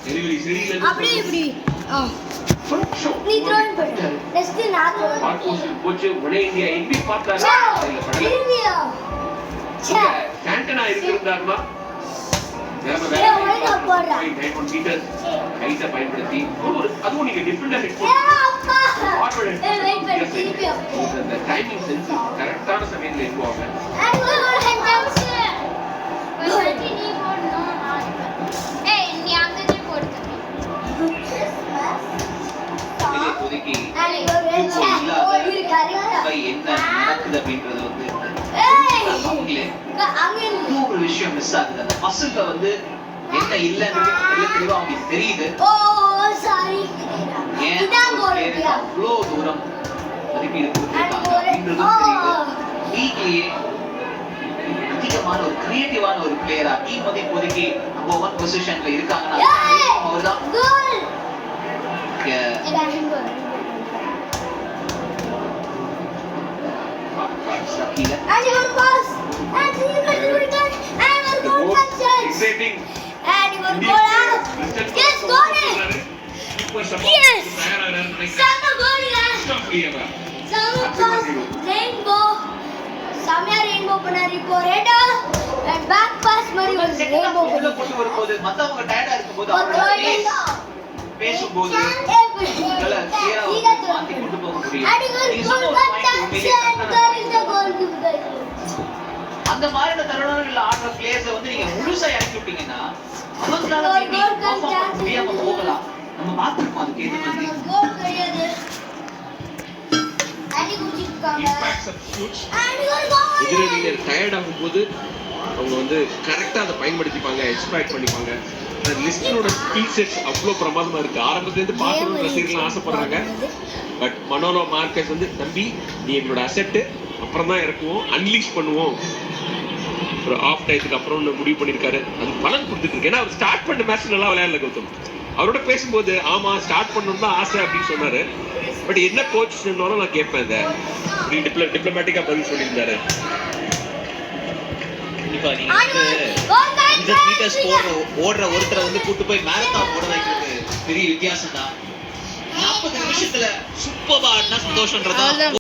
delivery சரியில்லை அப்படியே இப்படி நீ த்ரோன் பண்ணு நெக்ஸ்ட் நான் த்ரோன் ஆல்மோஸ்ட் போச்சு ஒரே இந்தியா எப்படி பார்த்தாரா இல்ல படல இந்தியா சாண்டனா இருந்திருந்தாருன்னா கைட்ட பயன்படுத்தி அதுவும் நீங்க டிஃபரெண்டா ஹிட் அந்த டைமிங் சென்ஸ் கரெக்டான சமயத்துல இருக்குவாங்க இப்போதைக்கு என்ன நடக்குது அப்படின்றது வந்து அவங்களே ஒரு விஷயம் மிஸ் ஆகுது அந்த பசங்க வந்து என்ன இல்லைன்னு தெளிவா அவங்களுக்கு தெரியுது அவ்வளோ தூரம் மதிப்பீடு கொடுத்துருக்காங்க அப்படின்றதும் தெரியுது லீக்லயே அதிகமான ஒரு கிரியேட்டிவான ஒரு பிளேயரா டீம் வந்து இப்போதைக்கு நம்பர் 1 பொசிஷன்ல இருக்காங்கன்னா அவர்தான் ரெயின்போ பண்ணாரு இப்போ ரெட் அண்ட் பேக் பாஸ் மாதிரி ஒரு ரெயின்போ போட்டு வரும்போது மத்தவங்க டயர்டா இருக்கும்போது பேசும்போது மாத்தி கொண்டு போக முடியும் அந்த மாதிரியான தருணங்கள்ல ஆடுற பிளேயர்ஸ வந்து நீங்க முழுசா இறக்கி விட்டீங்கன்னா அவங்களால முடியாம போகலாம் நம்ம பார்த்துருக்கோம் அதுக்கு ஏற்ற மாதிரி எதிரணியர் டயர்ட் ஆகும்போது அவங்க வந்து கரெக்டா அதை பயன்படுத்திப்பாங்க எக்ஸ்பிளாய்ட் பண்ணிப்பாங்க அந்த லிஸ்டனோட ஸ்கில் செட்ஸ் அவ்வளோ பிரமாதமா இருக்கு ஆரம்பத்துலேருந்து பார்க்கணும்னு ரசிகர்கள் ஆசைப்படுறாங்க பட் மனோலோ மார்க்கஸ் வந்து தம்பி நீ எங்களோட அசெட்டு அப்புறம் தான் இறக்குவோம் அன்லீஷ் பண்ணுவோம் ஒரு ஆஃப் டயத்துக்கு அப்புறம் முடிவு பண்ணியிருக்காரு அது பலன் கொடுத்துட்டு இருக்கு ஏன்னா அவர் ஸ்டார்ட் பண்ண மேட்ச் நல்லா விளையாடல கௌதம் அவரோட பேசும்போது ஆமா ஸ்டார்ட் பண்ணணும் தான் ஆசை அப்படின்னு சொன்னாரு பட் என்ன கோச் சொன்னாலும் நான் கேட்பேன் இதை டிப்ளமேட்டிக்கா பதில் சொல்லியிருந்தாரு கண்டிப்பா நீங்க இந்த மீட்டர்ஸ் ஓடுற ஒருத்தரை வந்து கூட்டு போய் மேரத்தான் ஓட வைக்கிறது பெரிய வித்தியாசம் தான் 40 நிமிஷத்துல சூப்பரா ஆடினா சந்தோஷம்ன்றதா